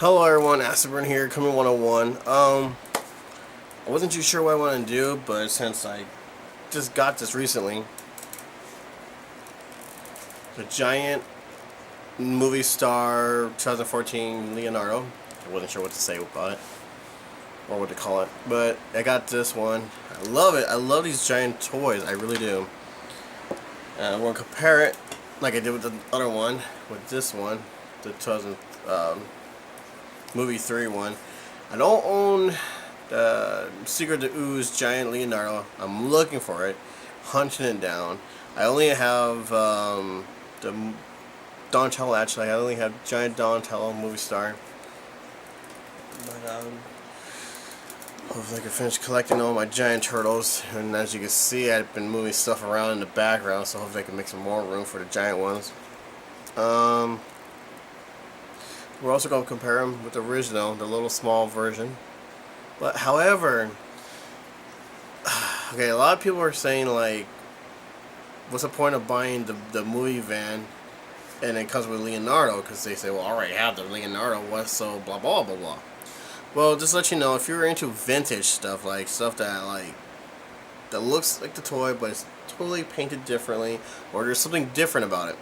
Hello everyone, Asaburn here, Coming 101. I wasn't too sure what I wanted to do, but since I just got this recently, the giant movie star 2014 Leonardo. I wasn't sure what to say about it, or what to call it, but I got this one. I love it. I love these giant toys, I really do. And I'm going to compare it, like I did with the other one, with this one, the 2000, Movie 3 one. I don't own the Secret of the Ooze Giant Leonardo. I'm looking for it, hunting it down. I only have the Donatello. Actually, I only have Giant Donatello Movie Star. But hopefully I can finish collecting all my giant turtles. And as you can see, I've been moving stuff around in the background, so hopefully I can make some more room for the giant ones. We're also going to compare them with the original, the little small version. But however, okay, a lot of people are saying like, what's the point of buying the movie van and it comes with Leonardo? Because they say, well, I already have the Leonardo, what's so blah blah blah blah. Well, just to let you know, if you're into vintage stuff, like stuff that looks like the toy but it's totally painted differently, or there's something different about it,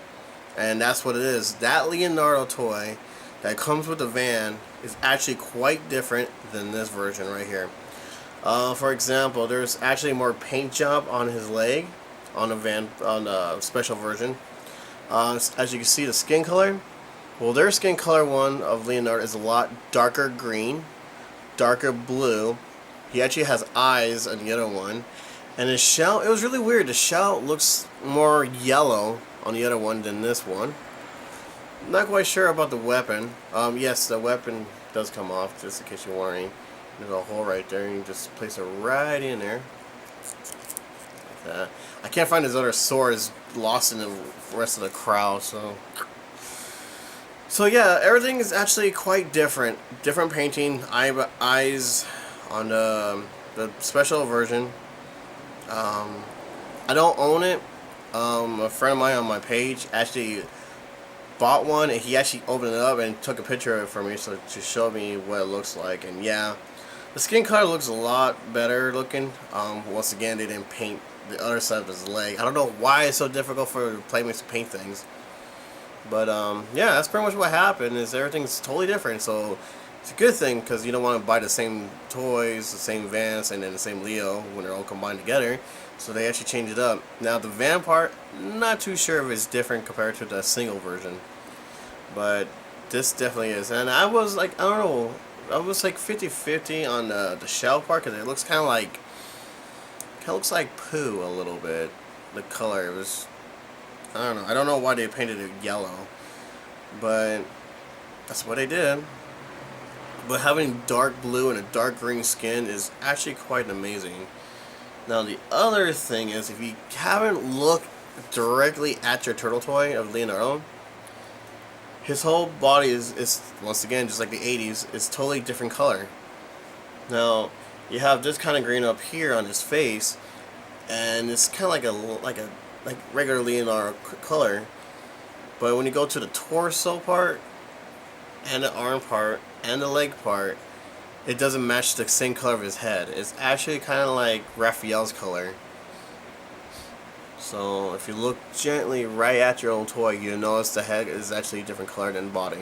and that's what it is. That Leonardo toy that comes with the van is actually quite different than this version right here. For example, there's actually more paint job on his leg on the special version. As you can see, the skin color. Well, their skin color one of Leonardo is a lot darker green, darker blue. He actually has eyes on the other one, and his shell. It was really weird. The shell looks more yellow on the other one than this one. Not quite sure about the weapon. Yes, the weapon does come off, just in case you're wondering. There's a hole right there, and you just place it right in there. Like that. I can't find his other sword. It's lost in the rest of the crowd, so... So yeah, everything is actually quite different. Different painting, eyes on the special version. I don't own it. A friend of mine on my page actually bought one, and he actually opened it up and took a picture of it for me so to show me what it looks like. And yeah, the skin color looks a lot better looking. Once again, they didn't paint the other side of his leg. I don't know why it's so difficult for playmates to paint things, but yeah, that's pretty much what happened. Is everything's totally different, so it's a good thing, because you don't want to buy the same toys, the same Vance, and then the same Leo when they're all combined together. So they actually changed it up. Now the van part, not too sure if it's different compared to the single version, but this definitely is. And I was like, I don't know, I was like 50-50 on the shell part, because it looks kind of looks like poo a little bit. The color, it was, I don't know why they painted it yellow, but that's what they did. But having dark blue and a dark green skin is actually quite amazing. Now the other thing is, if you haven't looked directly at your turtle toy of Leonardo, his whole body is once again, just like the 80s, it's totally different color. Now you have this kind of green up here on his face, and it's kind of like regular Leonardo color. But when you go to the torso part and the arm part and the leg part, it doesn't match the same color of his head. It's actually kind of like Raphael's color. So if you look gently right at your own toy, you'll notice the head is actually a different color than the body.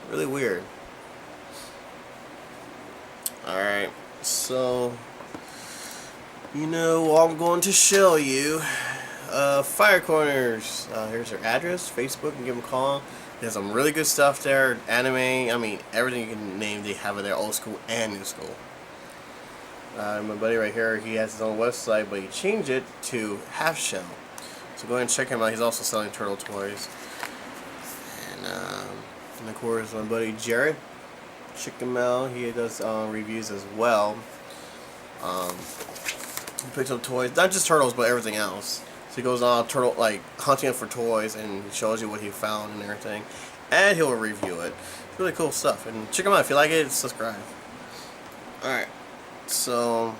Really weird. Alright, so what I'm going to show you. Fire Corners. Here's their address, Facebook, and give them a call. There's some really good stuff there. Anime, I mean, everything you can name, they have it there, old school and new school. My buddy right here, he has his own website, but he changed it to Half Shell. So go ahead and check him out. He's also selling turtle toys. And of course, my buddy Jared, check him out. He does reviews as well. He picks up toys, not just turtles, but everything else. So he goes on hunting for toys, and he shows you what he found and everything, and he'll review it. It's really cool stuff. And check him out if you like it. Subscribe. All right. So,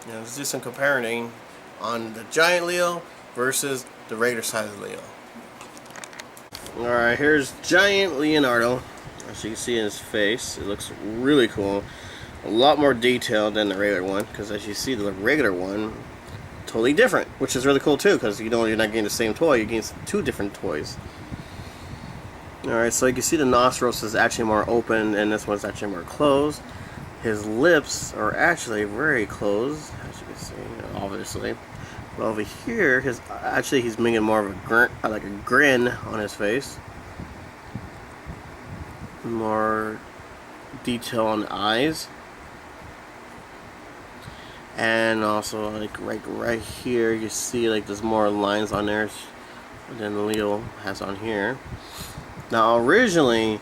let's do some comparing on the giant Leo versus the regular size Leo. Alright, here's giant Leonardo. As you can see in his face, it looks really cool. A lot more detailed than the regular one, because as you see, the regular one, totally different, which is really cool too, because you know you're not getting the same toy, you're getting two different toys. Alright, so you can see the nostrils is actually more open, and this one's actually more closed. His lips are actually very closed, as you can see, obviously. But over here, he's making more of a grin on his face. More detail on the eyes. And also, like right here, you see like there's more lines on there than Leo has on here. Now, originally,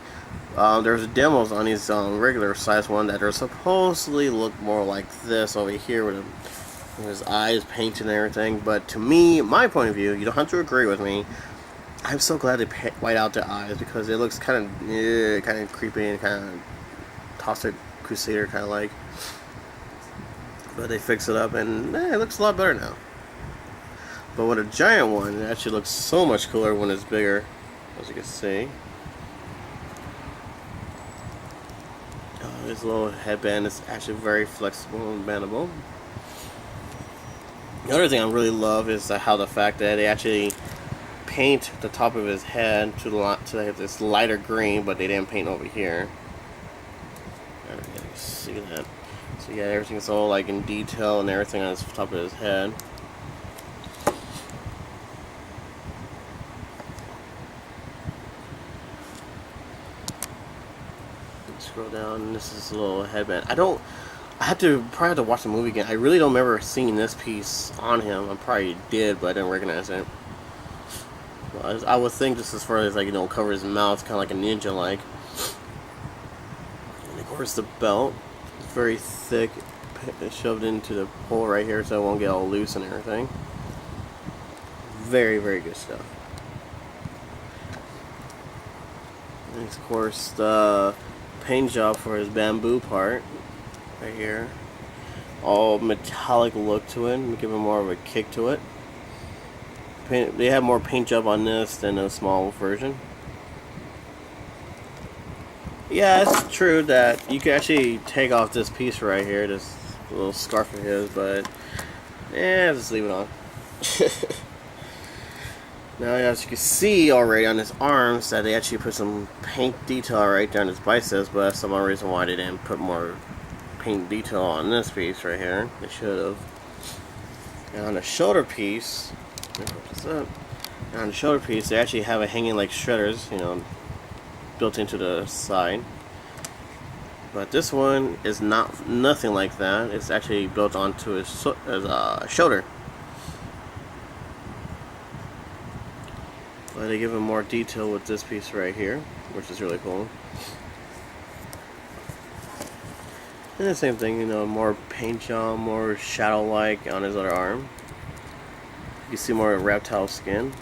there's demos on these regular size one that are supposedly look more like this over here with his eyes painted and everything. But to me, my point of view, you don't have to agree with me. I'm so glad they white out the eyes because it looks kind of creepy and kind of Toxic Crusader kind of like. But they fix it up and it looks a lot better now. But with a giant one, it actually looks so much cooler when it's bigger, as you can see. His little headband is actually very flexible and bendable. The other thing I really love is how the fact that they actually paint the top of his head to this lighter green, but they didn't paint over here. You can see that. So yeah, everything's all like in detail and everything on the top of his head. Scroll down, and this is a little headband. I probably have to watch the movie again. I really don't remember seeing this piece on him. I probably did, but I didn't recognize it. Well, I would think just as far as like, cover his mouth, kind of like a ninja like. And of course the belt, very thick, shoved into the hole right here so it won't get all loose and everything. Very, very good stuff. And of course the paint job for his bamboo part right here, all metallic look to it, give him more of a kick to it. They have more paint job on this than a small version. Yeah, it's true that you can actually take off this piece right here, this little scarf of his, but yeah, just leave it on. Now, as you can see already on his arms, that they actually put some paint detail right there on his biceps, but that's some other reason why they didn't put more paint detail on this piece right here. They should have. And on the shoulder piece, let me put this up. And on the shoulder piece, they actually have it hanging like shredders, built into the side. But this one is nothing like that. It's actually built onto his shoulder. But they give him more detail with this piece right here, which is really cool. And the same thing, more paint job, more shadow-like on his other arm. You can see more reptile skin.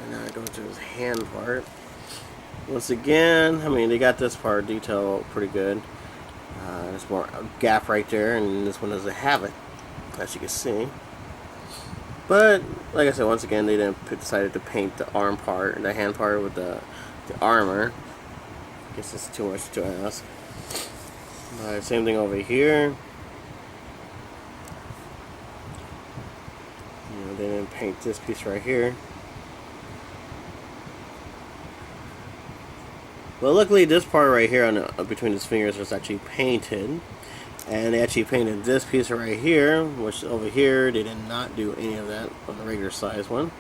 And now I go to his hand part. Once again, they got this part detailed pretty good. There's more gap right there, and this one doesn't have it, as you can see. But like I said, once again, they decided to paint the arm part and the hand part with the armor. I guess it's too much to ask. Same thing over here. They didn't paint this piece right here. Well, luckily this part right here between his fingers was actually painted. And they actually painted this piece right here, which over here they did not do any of that on the regular size one.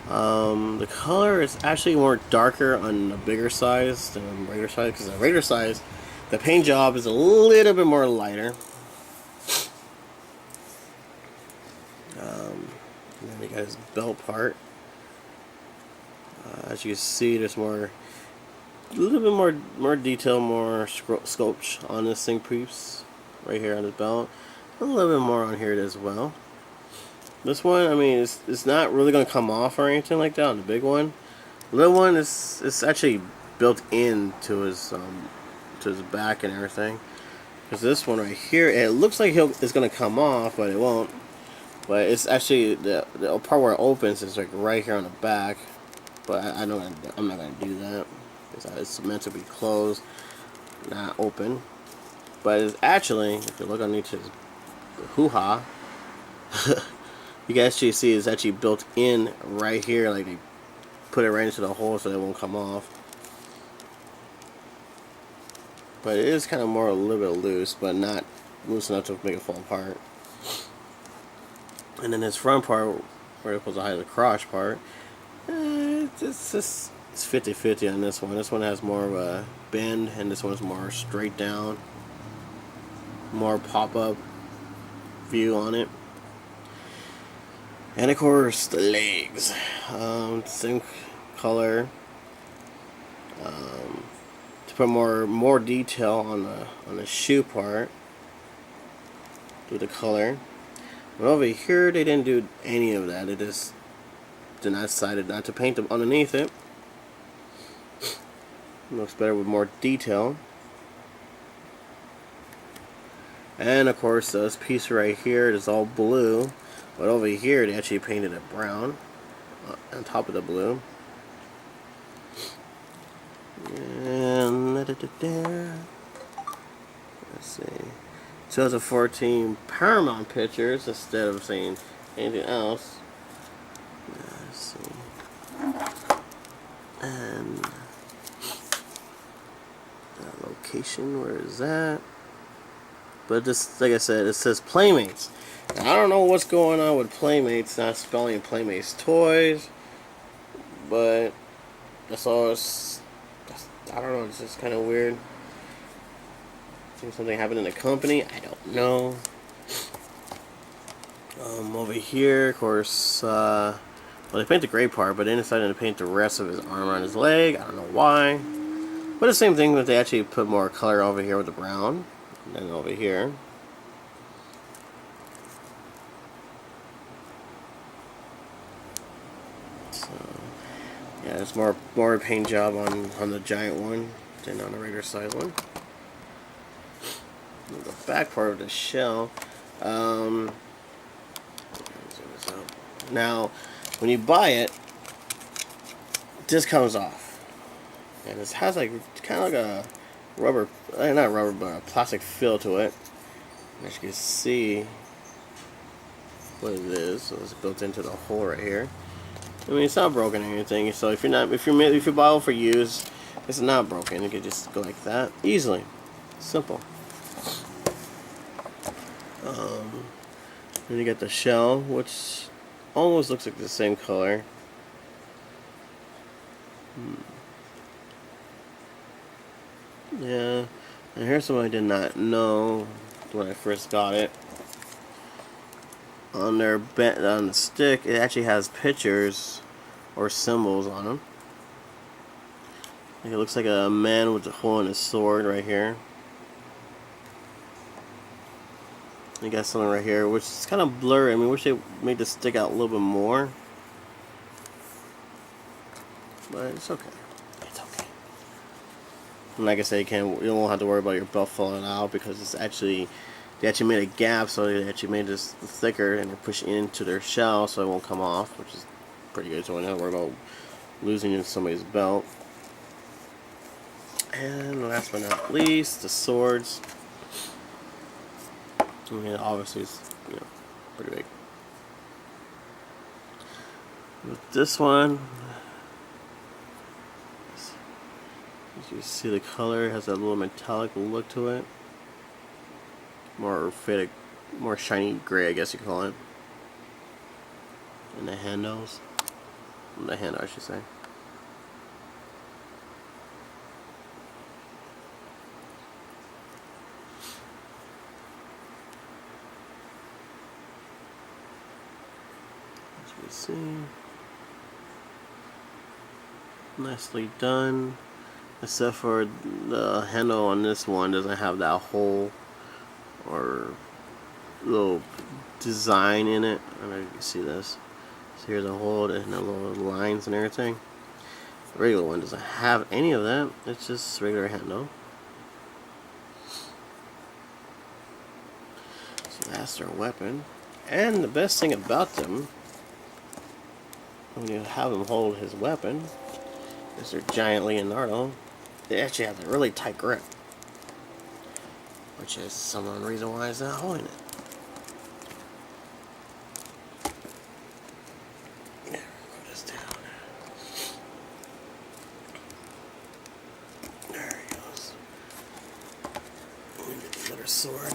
The color is actually more darker on the bigger size than the regular size, because the regular size, the paint job is a little bit more lighter. And then we got his belt part. As you can see, there's a little bit more detail, more sculpture on this thing piece right here on his belt. A little bit more on here as well. This one, it's not really going to come off or anything like that on the big one. The little one is actually built into his to his back and everything. Because this one right here, it looks like it's gonna come off, but it won't. But it's actually the part where it opens is like right here on the back. But I know I'm not gonna do that because it's meant to be closed, not open. But it's actually, if you look underneath his hoo-ha, you can actually see it's actually built in right here. Like they put it right into the hole so it won't come off. But it is kind of more a little bit loose, but not loose enough to make it fall apart. And then this front part, where it's supposed to hide the crotch part, it's 50-50 on this one. This one has more of a bend, and this one's more straight down. More pop-up view on it. And of course, the legs. Same color. To put more detail on the shoe part, do the color. But over here, they didn't do any of that. They just decided not to paint them underneath it. Looks better with more detail. And of course, this piece right here is all blue, but over here they actually painted it brown on top of the blue. And let's see, 2014 Paramount Pictures instead of saying anything else. Let's see, and location, where is that? But this, like I said, it says Playmates. Now, I don't know what's going on with Playmates, not spelling Playmates toys, but that's all. I don't know. It's just kind of weird. I think something happened in the company. I don't know. Over here, of course, well, they paint the gray part, but they decided to paint the rest of his arm on his leg. I don't know why. But the same thing, but they actually put more color over here with the brown, and then over here. So, yeah, there's more paint job on the giant one than on the regular size one. The back part of the shell. Now, when you buy it, this comes off, and it has like kind of like a rubber, not rubber, but a plastic feel to it. As you can see, what it is. So it's built into the hole right here. I mean, it's not broken or anything. So if you buy it for use, it's not broken. You can just go like that easily. Simple. Then you get the shell, which almost looks like the same color. Yeah, and here's something I did not know when I first got it. On the stick, it actually has pictures or symbols on them. It looks like a man with a hole in his sword right here. You got something right here, which is kind of blurry. I mean, wish they made this stick out a little bit more, but it's okay. It's okay. And like I said, you don't have to worry about your belt falling out because it's actually they actually made a gap, so they actually made this thicker and they push it into their shell so it won't come off, which is pretty good. So I don't have to worry about losing somebody's belt. And last but not least, the swords. I mean, obviously it's, pretty big. With this one, as you see, the color has that little metallic look to it. More faded, more shiny gray, I guess you call it. And the handles, the handle, I should say. See, nicely done, except for the handle on this one doesn't have that hole or little design in it. I don't know if you can see this. So here's a hole and the little lines and everything. The regular one doesn't have any of that. It's just regular handle. faster weapon. And the best thing about them, when you have him hold his weapon, is their giant Leonardo. They actually have a really tight grip, which is some reason why he's not holding it. Yeah, put this down. There he goes. Let me get the other sword.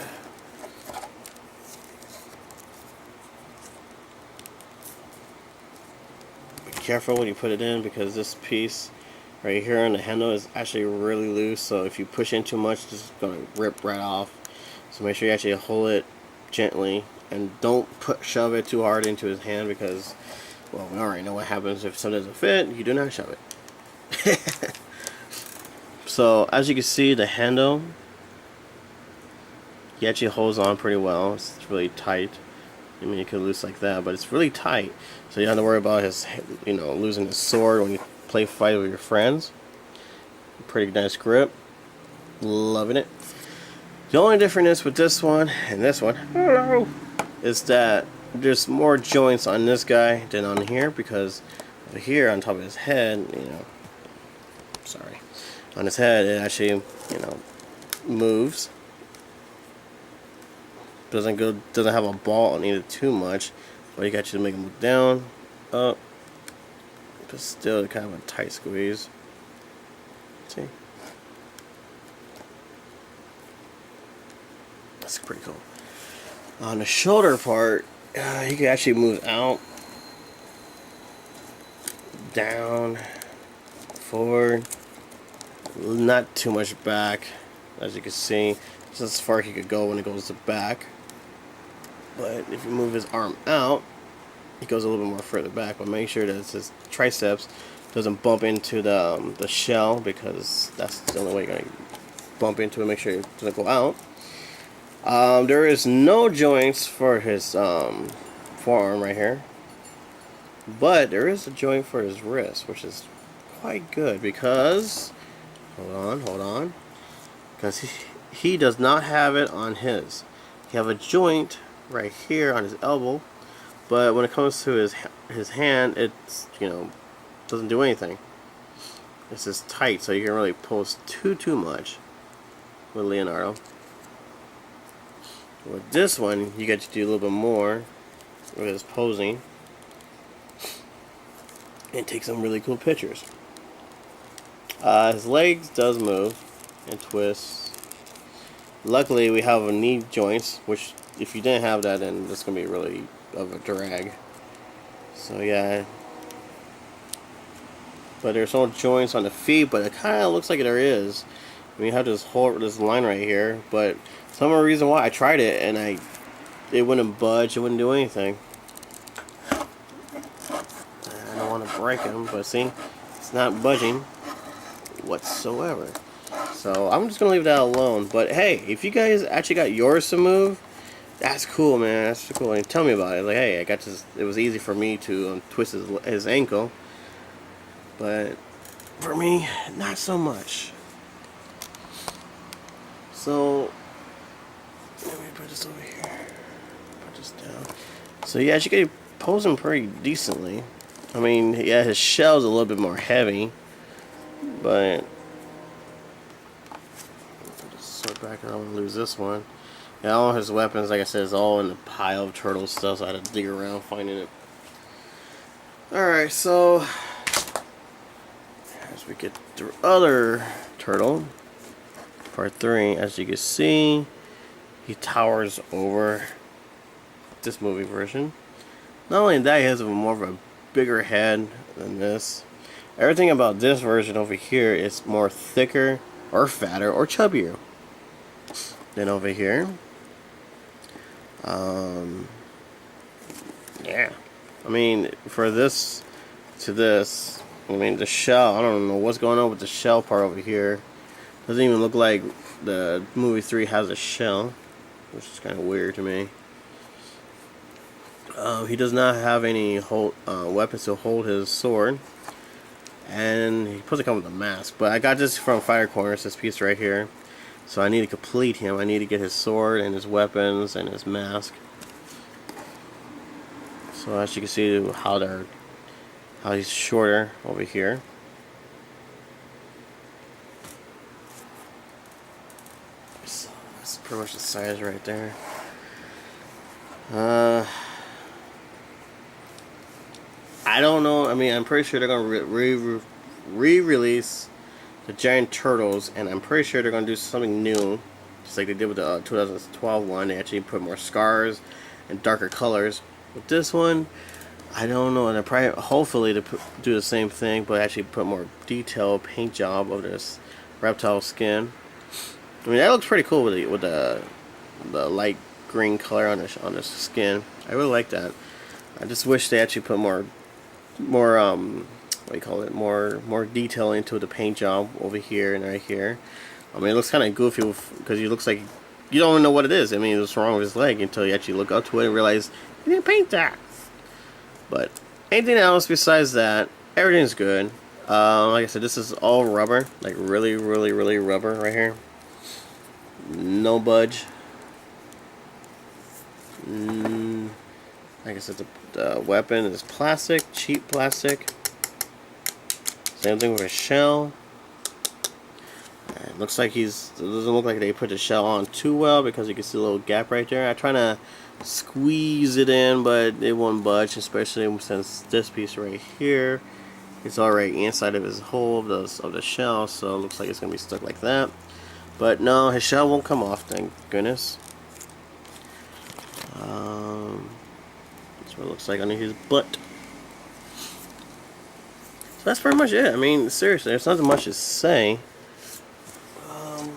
Be careful when you put it in, because this piece right here on the handle is actually really loose, so if you push in too much, it's just going to rip right off. So make sure you actually hold it gently, and don't shove it too hard into his hand, because, well, we already know what happens if something doesn't fit. You do not shove it. So as you can see, the handle, he actually holds on pretty well. It's really tight. I mean, you could loose like that, but it's really tight, so you don't have to worry about his, losing his sword when you play fight with your friends. Pretty nice grip. Loving it. The only difference with this one and this one is that there's more joints on this guy than on here, because over here on top of his head, sorry, on his head it actually, moves. Doesn't have a ball on it too much, but you got to make it move down, up, but still kind of a tight squeeze. See, that's pretty cool. On the shoulder part, you can actually move out, down, forward, not too much back, as you can see. Just as far as he could go when it goes to back. But if you move his arm out, he goes a little bit more further back. But make sure that his triceps doesn't bump into the shell, because that's the only way you're going to bump into it. Make sure it doesn't go out. There is no joints for his forearm right here, but there is a joint for his wrist, which is quite good, because hold on, because he does not have it on his. He have a joint right here on his elbow, but when it comes to his hand, it's doesn't do anything. It's just tight, so you can really pose too much with Leonardo. With this one, you get to do a little bit more with his posing and take some really cool pictures. His legs does move and twist. Luckily, we have a knee joints, which if you didn't have that, then it's gonna be really of a drag. So yeah, but there's no joints on the feet, but it kind of looks like there is. I mean, you have this line right here, but some reason why I tried it and it wouldn't budge, it wouldn't do anything. I don't want to break him, but see, it's not budging whatsoever. So I'm just gonna leave that alone. But hey, if you guys actually got yours to move, that's cool, man. That's cool. And tell me about it. Like, hey, I got this. It was easy for me to twist his ankle, but for me, not so much. So let me put this over here. Put this down. So yeah, she could pose him pretty decently. I mean, yeah, his shell's a little bit more heavy, but so back, I don't want to lose this one. Yeah, all his weapons, like I said, is all in the pile of turtle stuff, so I had to dig around finding it. Alright, so as we get the other turtle, part 3, as you can see, he towers over this movie version. Not only that, he has more of a bigger head than this. Everything about this version over here is more thicker or fatter or chubbier than over here. Yeah, I mean, for this to this, I mean, the shell, I don't know what's going on with the shell part over here. Doesn't even look like the movie 3 has a shell, which is kind of weird to me. He does not have any weapons to hold his sword, and he supposed to come with a mask. But I got this from Fire Corners, this piece right here. So I need to complete him. I need to get his sword and his weapons and his mask. So as you can see how he's shorter over here. So that's pretty much the size right there. I don't know. I mean, I'm pretty sure they're gonna re-release the giant turtles, and I'm pretty sure they're gonna do something new, just like they did with the 2012 one. They actually put more scars and darker colors. With this one, I don't know, and they're probably hopefully to do the same thing, but actually put more detailed paint job of this reptile skin. I mean, that looks pretty cool with the light green color on the skin. I really like that. I just wish they actually put more what do you call it, more detail into the paint job over here and right here. I mean, it looks kind of goofy because he looks like you don't even know what it is. I mean, what's wrong with his leg until you actually look up to it and realize he didn't paint that. But anything else besides that, everything's good. Like I said, this is all rubber, like really rubber right here. No budge. Like I said, the weapon is plastic, cheap plastic. Same thing with his shell. It looks like it doesn't look like they put the shell on too well because you can see a little gap right there. I try to squeeze it in, but it won't budge, especially since this piece right here is already inside of his hole of the shell, so it looks like it's gonna be stuck like that. But no, his shell won't come off, thank goodness. That's what it looks like under his butt. So that's pretty much it. I mean, seriously, there's nothing much to say. I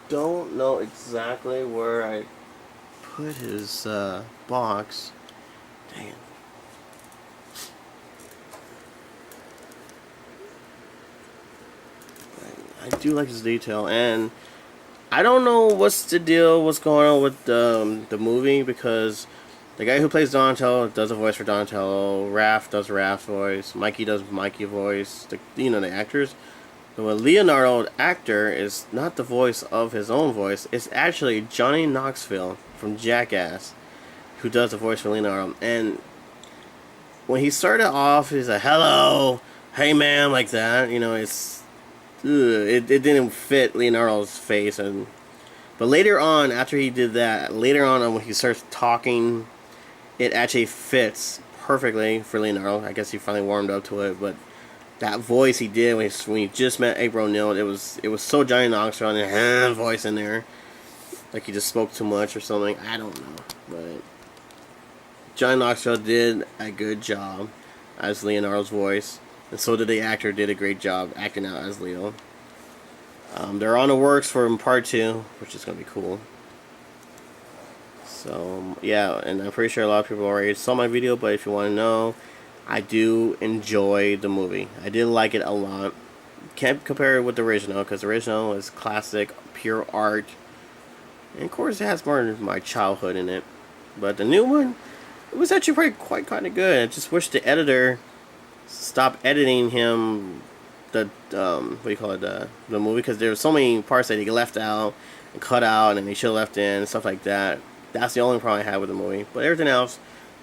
don't know exactly where I put his box. Dang it. I do like his detail, and I don't know what's going on with the movie, because the guy who plays Donatello does a voice for Donatello, Raph does Raph's voice, Mikey does Mikey's voice, the actors. But with Leonardo, the actor, is not the voice of his own voice. It's actually Johnny Knoxville from Jackass who does the voice for Leonardo. And when he started off, he's like, hello, hey ma'am, like that. You know, it didn't fit Leonardo's face. But later on, after he did that, later on when he starts talking, it actually fits perfectly for Leonardo. I guess he finally warmed up to it, but that voice he did when he just met April O'Neil, it was so Johnny Knoxville and a voice in there, like he just spoke too much or something. I don't know, but Johnny Knoxville did a good job as Leonardo's voice, and so did the actor. Did a great job acting out as Leo. They're on the works for part 2, which is gonna be cool. So yeah, and I'm pretty sure a lot of people already saw my video, but if you want to know, I do enjoy the movie. I did like it a lot. Can't compare it with the original, because the original is classic, pure art. And of course it has more of my childhood in it. But the new one, it was actually quite kind of good. I just wish the editor stopped editing him, the movie, because there were so many parts that he left out and cut out and he should have left in and stuff like that. That's the only problem I had with the movie. But everything else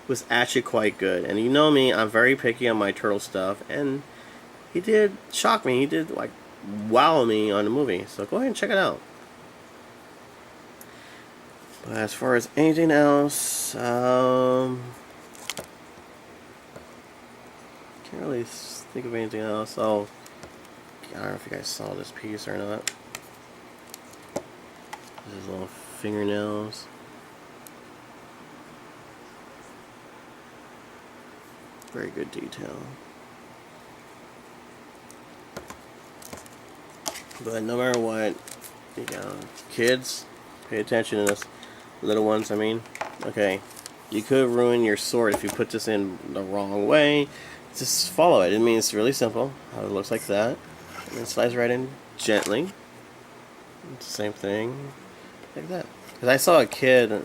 was actually quite good. And you know me, I'm very picky on my turtle stuff, and he did shock me. He did like wow me on the movie. So go ahead and check it out. But as far as anything else, can't really think of anything else. Oh, I don't know if you guys saw this piece or not. His little fingernails. Very good detail. But no matter what, you know, kids, pay attention to this. Little ones, I mean. Okay, you could ruin your sword if you put this in the wrong way. Just follow it. I mean, it's really simple. How it looks like that. And then slides right in gently. It's the same thing. Like that. Because I saw a kid,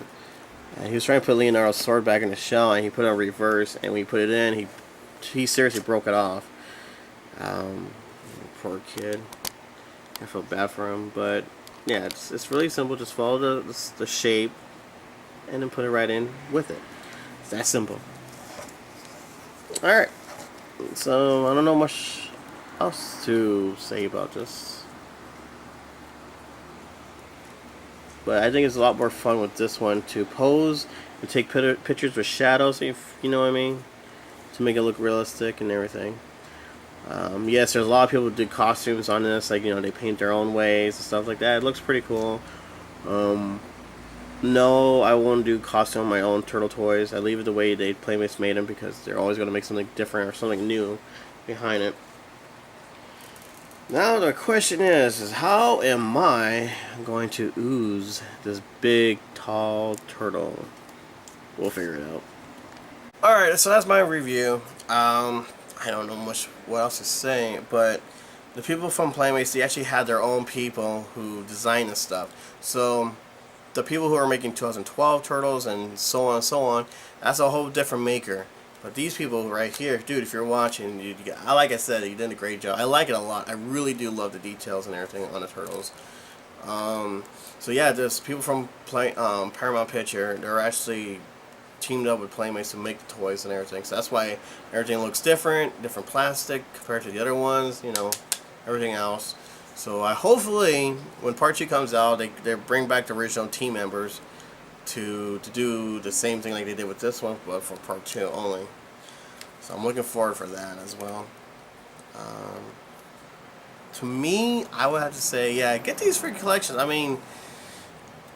he was trying to put Leonardo's sword back in the shell, and he put it on reverse, and when he put it in, he seriously broke it off. Poor kid. I feel bad for him, but yeah, it's really simple. Just follow the shape, and then put it right in with it. It's that simple. All right. So I don't know much else to say about this, but I think it's a lot more fun with this one to pose and take pictures with shadows. If you know what I mean, to make it look realistic and everything. Yes, there's a lot of people who did costumes on this, like, you know, they paint their own ways and stuff like that. It looks pretty cool. No, I won't do costume on my own turtle toys. I leave it the way they Playmates made them because they're always going to make something different or something new behind it. Now the question is how am I going to ooze this big, tall turtle? We'll figure it out. Alright, so that's my review. I don't know much what else to say, but the people from Playmates, they actually had their own people who designed this stuff. So the people who are making 2012 turtles and so on, that's a whole different maker. But these people right here, dude, if you're watching, like I said, you did a great job. I like it a lot. I really do love the details and everything on the turtles. So yeah, there's people from Paramount Picture. They're actually teamed up with Playmates to make the toys and everything. So that's why everything looks different plastic compared to the other ones, you know, everything else. So hopefully when part 2 comes out, they bring back the original team members to do the same thing like they did with this one, but for part 2 only. So I'm looking forward for that as well. To me, I would have to say, yeah, get these free collections. I mean,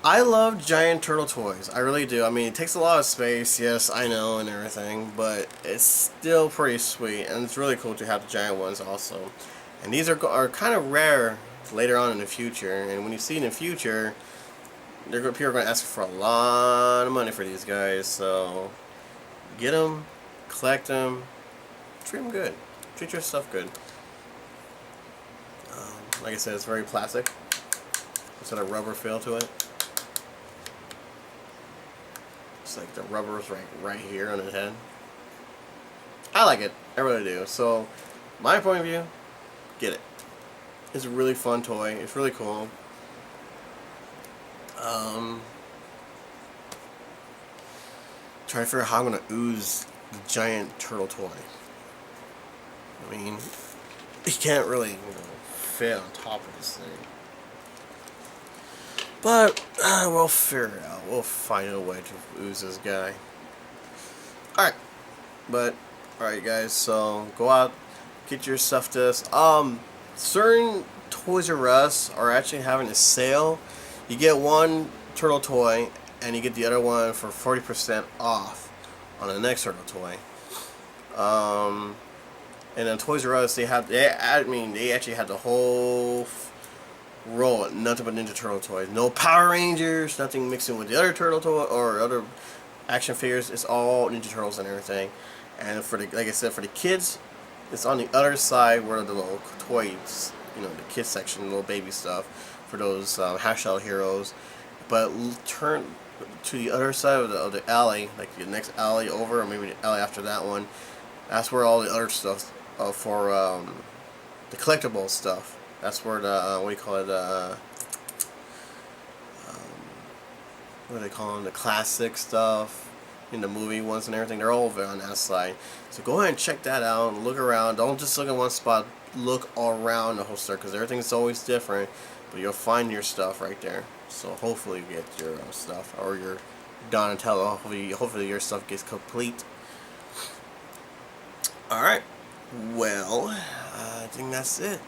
I love giant turtle toys. I really do. I mean, it takes a lot of space, yes, I know, and everything, but it's still pretty sweet, and it's really cool to have the giant ones also. And these are kind of rare later on in the future, and when you see in the future, people are going to ask for a lot of money for these guys, so get them, collect them, treat them good. Treat your stuff good. Like I said, it's very plastic. It's got a rubber feel to it. It's like the rubber's right here on the head. I like it. I really do. So, my point of view, get it. It's a really fun toy. It's really cool. Trying to figure out how I'm going to ooze the giant turtle toy. I mean, you can't really, fit on top of this thing. But we'll figure it out. We'll find a way to ooze this guy. Alright. Alright guys, so go out, get your stuff to this. Certain Toys R Us are actually having a sale. You get one turtle toy and you get the other one for 40% off on the next turtle toy. And then Toys R Us, they actually had the whole roll, nothing but Ninja Turtle toys. No Power Rangers, nothing mixing with the other turtle toy or other action figures. It's all Ninja Turtles and everything. And for like I said, for the kids, it's on the other side where the little toys, the kids section, little baby stuff for those half-shell heroes. But turn to the other side of the alley, like the next alley over, or maybe the alley after that one. That's where all the other stuff for the collectible stuff. That's where the what do you call it? What do they call them? The classic stuff in the movie ones and everything. They're all over on that side. So go ahead and check that out. Look around. Don't just look at one spot. Look around the whole store because everything's always different. But you'll find your stuff right there. So hopefully you get your stuff or your Donatello. Hopefully your stuff gets complete. All right. Well, I think that's it.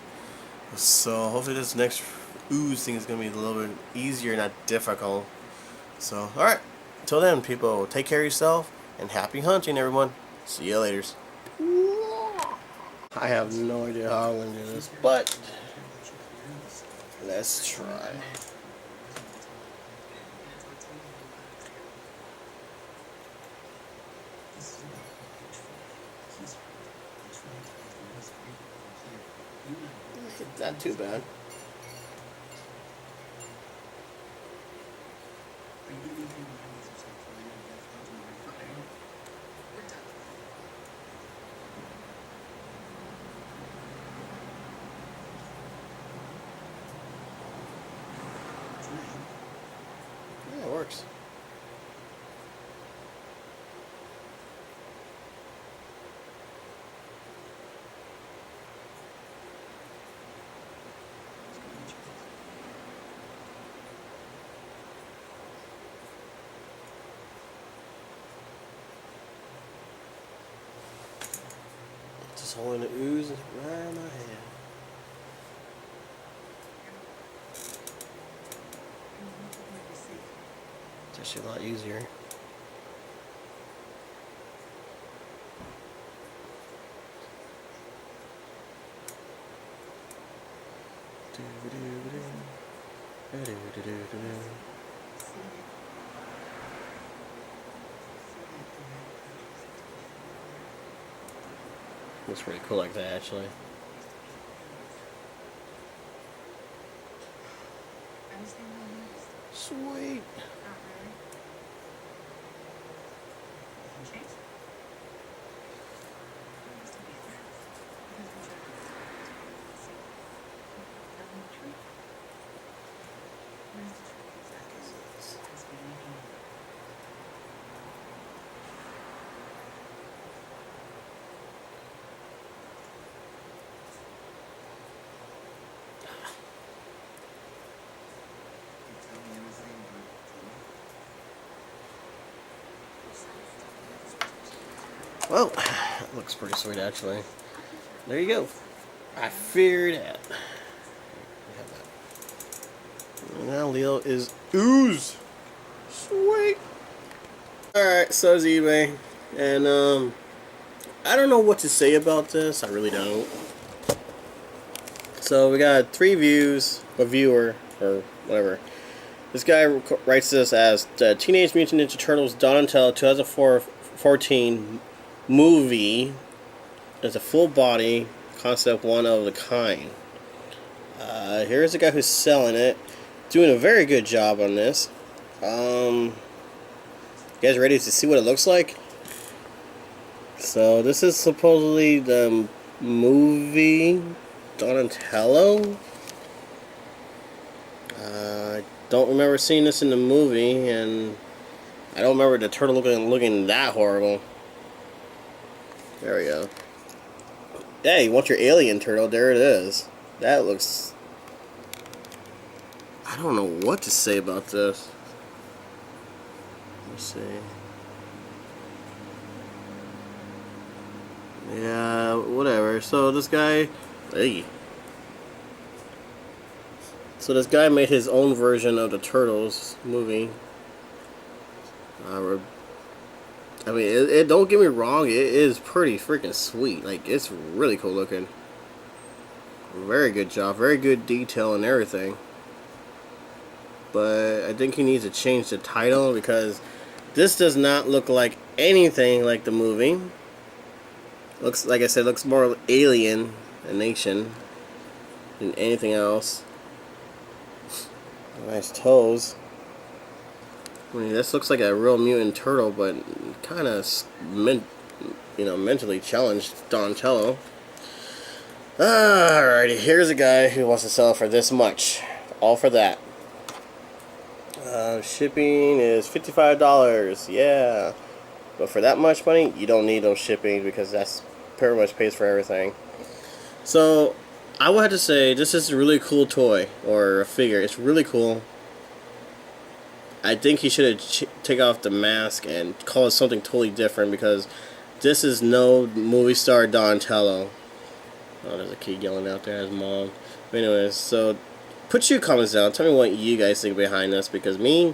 So hopefully this next ooze thing is going to be a little bit easier, not difficult. So, alright. Until then, people, take care of yourself, and happy hunting, everyone. See you later. I have no idea how I'm going to do this, but let's try. Not too bad. Just holding the ooze right in my hand. It's actually a lot easier. Looks pretty cool like that, actually. Sweet. Well, that looks pretty sweet, actually. There you go. I figured it out. Now Leo is ooze. Sweet. Alright, so is eBay. And, I don't know what to say about this. I really don't. So, we got 3 views. A viewer, or whatever. This guy writes this as the Teenage Mutant Ninja Turtles Donatello 2014 movie. It's a full body concept, one of the kind. Here's the guy who's selling it, doing a very good job on this. You guys ready to see what it looks like? So this is supposedly the movie Donatello. I don't remember seeing this in the movie, and I don't remember the turtle looking that horrible. There we go. Hey, you want your alien turtle? There it is. That looks... I don't know what to say about this. Let's see. Yeah, whatever. So this guy... Hey. So this guy made his own version of the Turtles movie. I mean, it don't get me wrong, it is pretty freaking sweet. Like, it's really cool looking. Very good job, very good detail and everything. But I think he needs to change the title because this does not look like anything like the movie. Looks, like I said, looks more alien nation than anything else. Nice toes. I mean, this looks like a real mutant turtle, but kind of, mentally challenged Donatello. Alrighty, here's a guy who wants to sell it for this much. All for that. Shipping is $55. Yeah. But for that much money, you don't need those shipping because that's pretty much pays for everything. So, I would have to say this is a really cool toy or a figure. It's really cool. I think he should have take off the mask and call it something totally different because this is no movie star Donatello. Oh, there's a kid yelling out there at his mom. But anyways, so put your comments down. Tell me what you guys think behind this because me,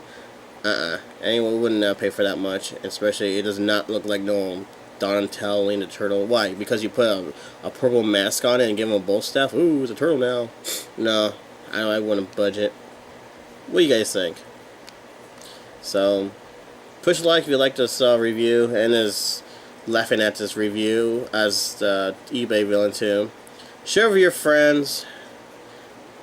anyone wouldn't pay for that much. Especially it does not look like no Donatello the turtle. Why? Because you put a purple mask on it and give him a bow staff. Ooh, it's a turtle now. No, I wouldn't budget. What do you guys think? So, push like if you like this review, and is laughing at this review as the eBay villain too. Share with your friends.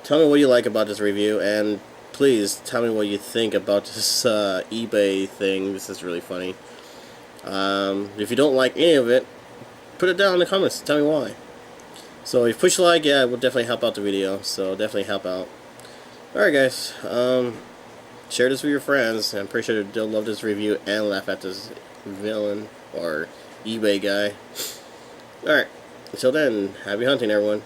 Tell me what you like about this review, and please tell me what you think about this eBay thing. This is really funny. If you don't like any of it, put it down in the comments. Tell me why. So if you push like, yeah, it will definitely help out the video. So definitely help out. Alright guys, share this with your friends. I'm pretty sure they'll love this review and laugh at this villain or eBay guy. Alright, until then, happy hunting everyone.